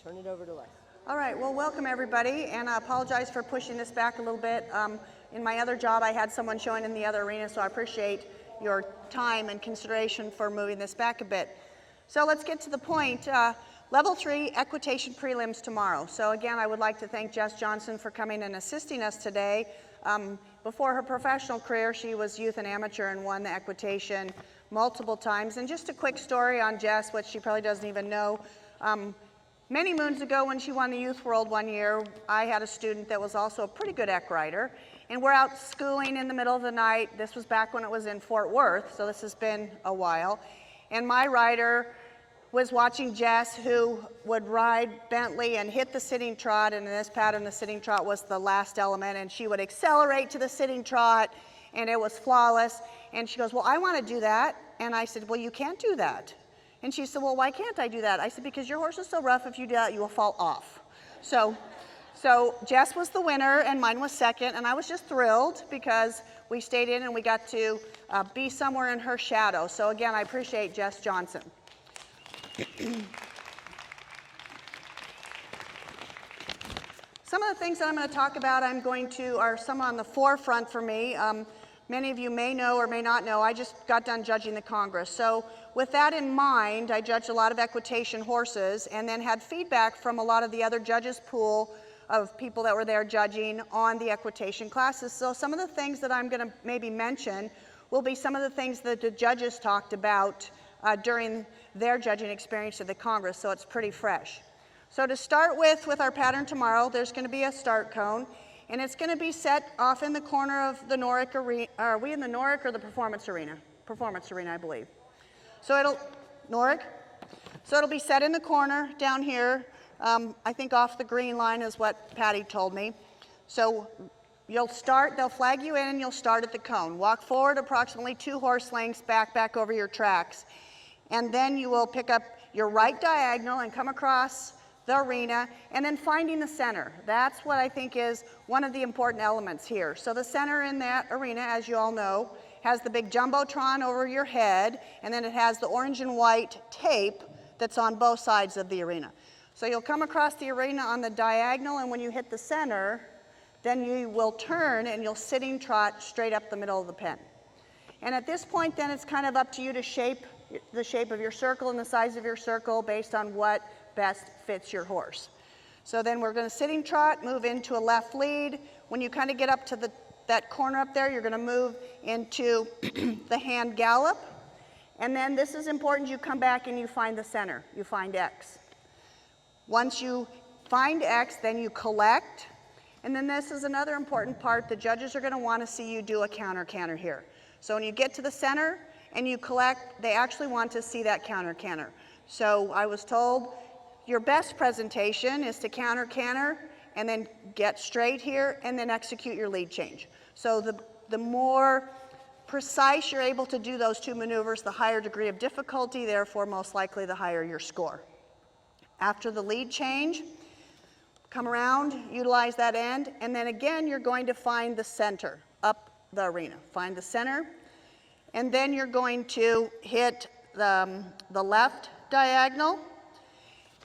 turn it over to Les. All right, well, welcome everybody, and I apologize for pushing this back a little bit. In my other job, I had someone showing in the other arena, so I appreciate your time and consideration for moving this back a bit. So let's get to the point. Level 3 equitation prelims tomorrow. So again, I would like to thank Jess Johnson for coming and assisting us today. Before her professional career, she was youth and amateur and won the equitation multiple times. And just a quick story on Jess, which she probably doesn't even know. Many moons ago when she won the Youth World one year, I had a student that was also a pretty good eq rider. And we're out schooling in the middle of the night. This was back when it was in Fort Worth, so this has been a while. And my rider was watching Jess, who would ride Bentley and hit the sitting trot, and in this pattern the sitting trot was the last element, and she would accelerate to the sitting trot, and it was flawless. And she goes, well, I want to do that. And I said, well, you can't do that. And she said, well, why can't I do that? I said, because your horse is so rough, if you do that, you will fall off. So Jess was the winner, and mine was second, and I was just thrilled because we stayed in and we got to be somewhere in her shadow. So again, I appreciate Jess Johnson. Some of the things that I'm going to talk about are some on the forefront for me. Many of you may know or may not know, I just got done judging the Congress. So with that in mind, I judged a lot of equitation horses and then had feedback from a lot of the other judges' pool of people that were there judging on the equitation classes. So some of the things that I'm going to maybe mention will be some of the things that the judges talked about during their judging experience at the Congress, so it's pretty fresh. So to start with our pattern tomorrow, there's going to be a start cone, and it's going to be set off in the corner of the Norick arena. Are we in the Norick or the performance arena? Performance arena, I believe. So Norick? So it'll be set in the corner down here, I think off the green line is what Patty told me. So you'll start, they'll flag you in and you'll start at the cone. Walk forward approximately 2 horse lengths back over your tracks. And then you will pick up your right diagonal and come across the arena, and then finding the center. That's what I think is one of the important elements here. So the center in that arena, as you all know, has the big jumbotron over your head, and then it has the orange and white tape that's on both sides of the arena. So you'll come across the arena on the diagonal, and when you hit the center, then you will turn and you'll sitting trot straight up the middle of the pen. And at this point, then it's kind of up to you to shape the shape of your circle and the size of your circle based on what best fits your horse. So then we're going to sitting trot, move into a left lead. When you kind of get up to that corner up there, you're going to move into the hand gallop. And then this is important, you come back and you find the center, you find X. Once you find X, then you collect. And then this is another important part, the judges are going to want to see you do a counter here. So when you get to the center and you collect, they actually want to see that counter. So I was told your best presentation is to counter and then get straight here and then execute your lead change. So the more precise you're able to do those 2 maneuvers, the higher degree of difficulty, therefore most likely the higher your score. After the lead change, come around, utilize that end, and then again you're going to find the center up the arena. Find the center, and then you're going to hit the left diagonal.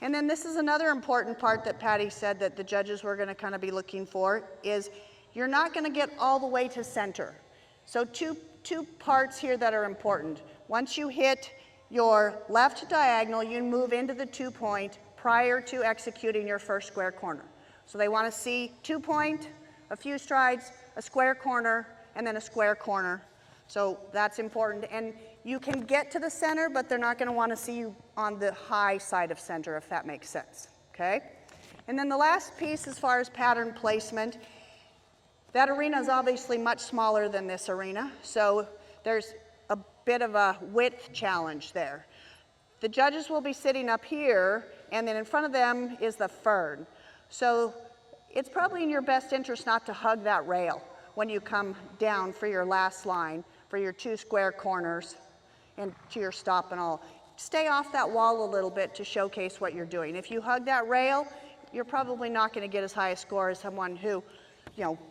And then this is another important part that Patty said that the judges were going to kind of be looking for, is you're not going to get all the way to center. So two parts here that are important. Once you hit your left diagonal, you move into the 2-point prior to executing your first square corner. So they want to see 2-point, a few strides, a square corner, and then a square corner. So that's important. And you can get to the center, but they're not going to want to see you on the high side of center, if that makes sense. Okay? And then the last piece as far as pattern placement, that arena is obviously much smaller than this arena, so there's a bit of a width challenge there. The judges will be sitting up here, and then in front of them is the fern. So it's probably in your best interest not to hug that rail when you come down for your last line, for your 2 square corners, and to your stop and all. Stay off that wall a little bit to showcase what you're doing. If you hug that rail, you're probably not going to get as high a score as someone who,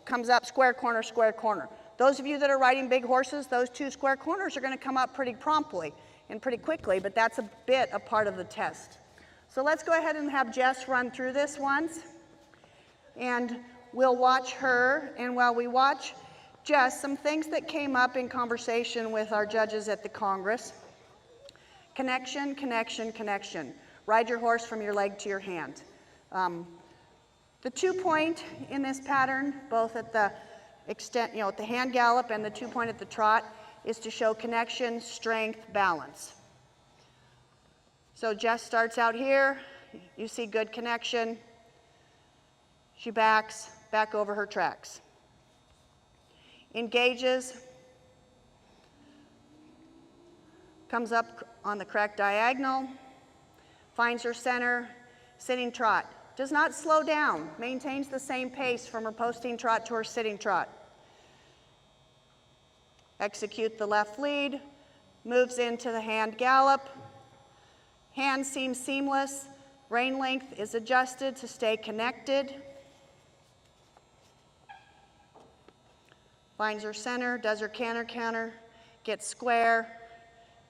comes up square corner, square corner. Those of you that are riding big horses, those 2 square corners are going to come up pretty promptly and pretty quickly, but that's a part of the test. So let's go ahead and have Jess run through this once. And we'll watch her, and while we watch Jess, some things that came up in conversation with our judges at the Congress. Connection, connection, connection. Ride your horse from your leg to your hand. The 2-point in this pattern, both at the extent, at the hand gallop and the 2-point at the trot, is to show connection, strength, balance. So Jess starts out here. You see good connection. She backs back over her tracks. Engages. Comes up on the correct diagonal. Finds her center. Sitting trot. Does not slow down. Maintains the same pace from her posting trot to her sitting trot. Execute the left lead. Moves into the hand gallop. Hand seems seamless. Rein length is adjusted to stay connected. Finds her center, does her canter, gets square,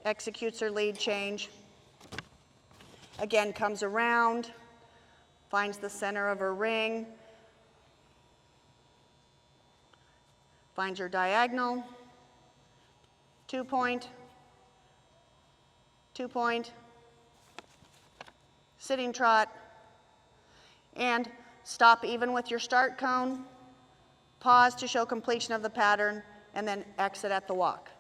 executes her lead change. Again, comes around, finds the center of her ring, finds her diagonal, 2-point, 2-point, sitting trot, and stop even with your start cone. Pause to show completion of the pattern, and then exit at the walk.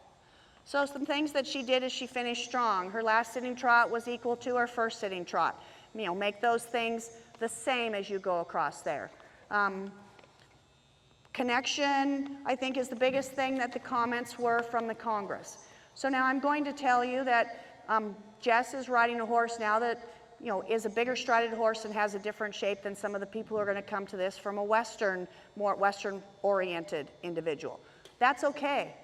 So some things that she did is she finished strong. Her last sitting trot was equal to her first sitting trot. Make those things the same as you go across there. Connection, I think, is the biggest thing that the comments were from the Congress. So now I'm going to tell you that Jess is riding a horse now that is a bigger strided horse and has a different shape than some of the people who are going to come to this from a more Western-oriented individual. That's okay.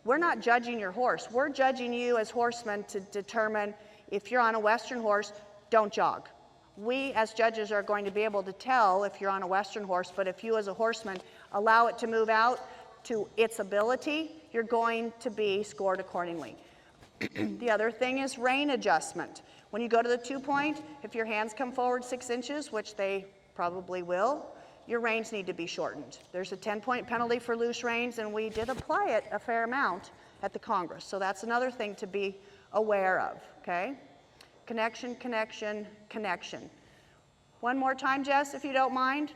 We're not judging your horse. We're judging you as horsemen to determine if you're on a Western horse, don't jog. We as judges are going to be able to tell if you're on a Western horse, but if you as a horseman allow it to move out to its ability, you're going to be scored accordingly. The other thing is rein adjustment. When you go to the 2-point, if your hands come forward 6 inches, which they probably will, your reins need to be shortened. There's a 10-point penalty for loose reins, and we did apply it a fair amount at the Congress. So that's another thing to be aware of, okay? Connection, connection, connection. One more time, Jess, if you don't mind.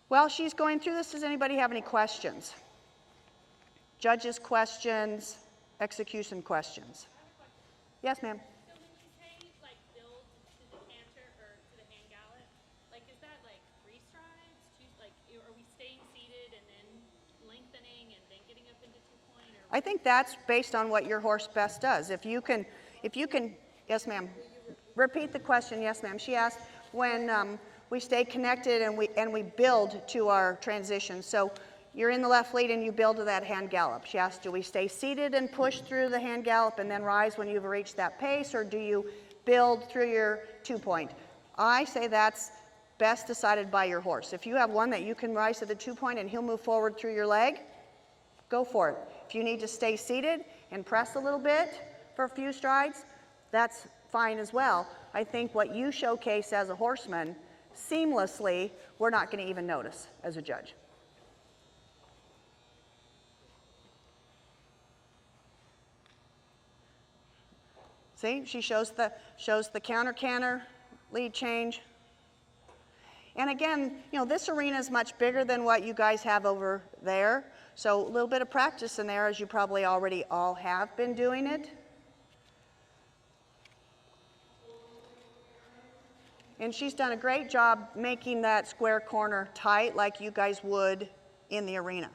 While she's going through this, does anybody have any questions? Judges' questions, execution questions. Yes, ma'am. I think that's based on what your horse best does. If you can, yes ma'am. Repeat the question, yes ma'am. She asked when we stay connected and we build to our transition. So you're in the left lead and you build to that hand gallop. She asked, do we stay seated and push through the hand gallop and then rise when you've reached that pace, or do you build through your 2-point? I say that's best decided by your horse. If you have one that you can rise to the 2-point and he'll move forward through your leg, go for it. If you need to stay seated and press a little bit for a few strides, that's fine as well. I think what you showcase as a horseman seamlessly, we're not going to even notice as a judge. See, she shows the counter, lead change. And again, this arena is much bigger than what you guys have over there. So a little bit of practice in there, as you probably already all have been doing it. And she's done a great job making that square corner tight like you guys would in the arena.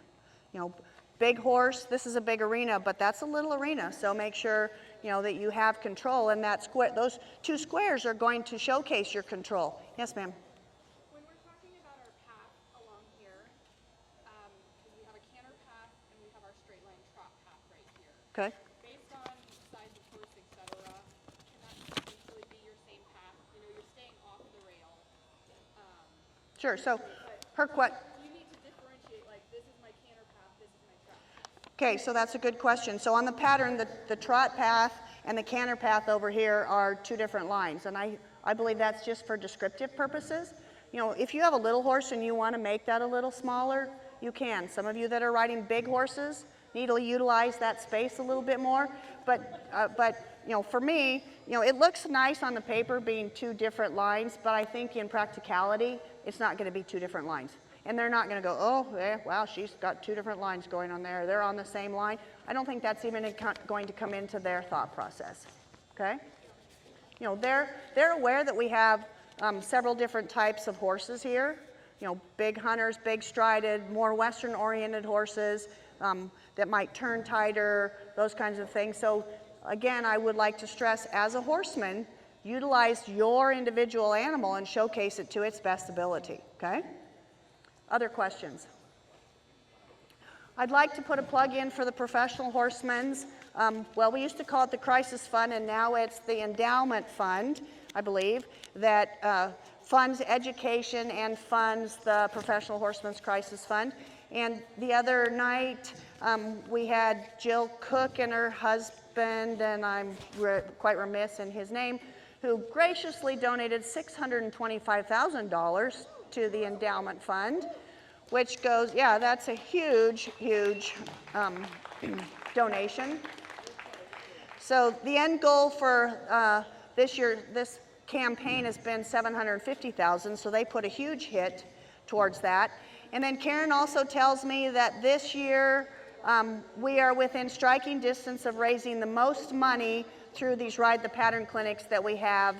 Big horse, this is a big arena, but that's a little arena. So make sure, that you have control, and that square, those 2 squares are going to showcase your control. Yes, ma'am. When we're talking about our path along here, we have a canter path and we have our straight line trot path right here. Okay. Based on size of horse, etc., can that potentially be your same path? You're staying off the rail. Sure. So her question. You need to differentiate, like, this is my canter path, this is my trot path. Okay, so that's a good question. So on the pattern, the trot path and the canter path over here are 2 different lines. And I I believe that's just for descriptive purposes. You know, if you have a little horse and you want to make that a little smaller, you can. Some of you that are riding big horses need to utilize that space a little bit more. But you know, for me, you know, it looks nice on the paper being 2 different lines, but I think in practicality, it's not going to be 2 different lines. And they're not going to go, oh, yeah, wow, she's got 2 different lines going on there. They're on the same line. I don't think that's even going to come into their thought process. Okay? You know, they're aware that we have several different types of horses here. You know, big hunters, big strided, more Western-oriented horses that might turn tighter, those kinds of things. So again, I would like to stress, as a horseman, utilize your individual animal and showcase it to its best ability, okay? Other questions? I'd like to put a plug in for the professional horsemen's. Well, we used to call it the Crisis Fund, and now it's the Endowment Fund, I believe, that funds education and funds the Professional Horsemen's Crisis Fund. And the other night, we had Jill Cook and her husband, and I'm quite remiss in his name, who graciously donated $625,000 to the Endowment Fund, which goes, yeah, that's a huge, huge donation. So the end goal for this year, this campaign has been $750,000, so they put a huge hit towards that. And then Karen also tells me that this year we are within striking distance of raising the most money through these Ride the Pattern clinics that we have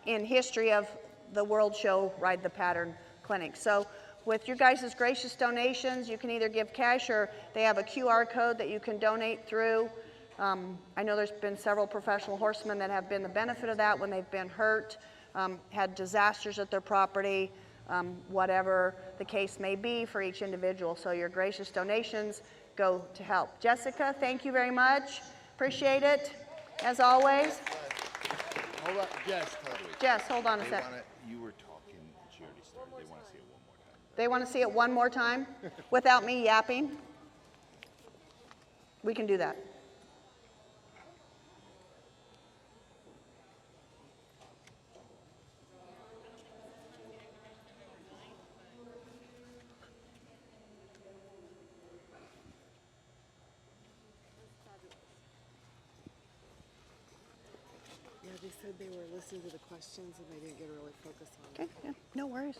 in history of the World Show Ride the Pattern clinics. So with your guys' gracious donations, you can either give cash or they have a QR code that you can donate through. I know there's been several professional horsemen that have been the benefit of that when they've been hurt, had disasters at their property, whatever the case may be for each individual. So your gracious donations go to help. Jessica, thank you very much. Appreciate it, as always. Hold on, Jess. Jess, hold on a sec. You were talking, she already started. They want to see it one more time. They want to see it one more time without me yapping? We can do that. Yeah, they said they were listening to the questions and they didn't get really focused on it. Okay, yeah, no worries.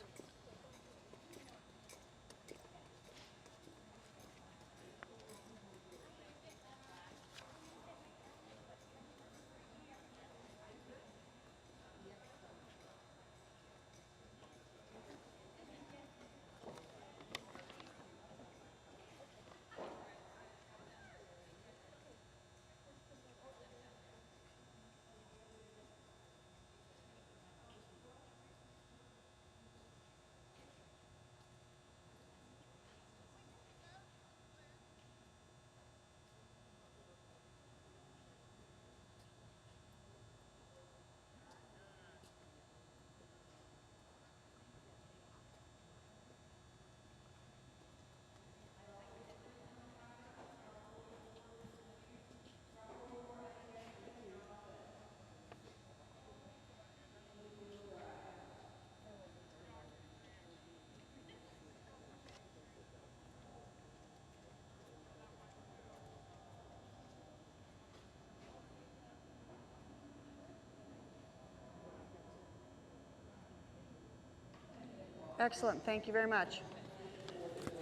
Excellent, thank you very much.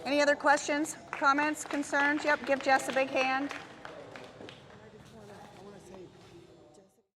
Any other questions, comments, concerns? Yep, give Jess a big hand.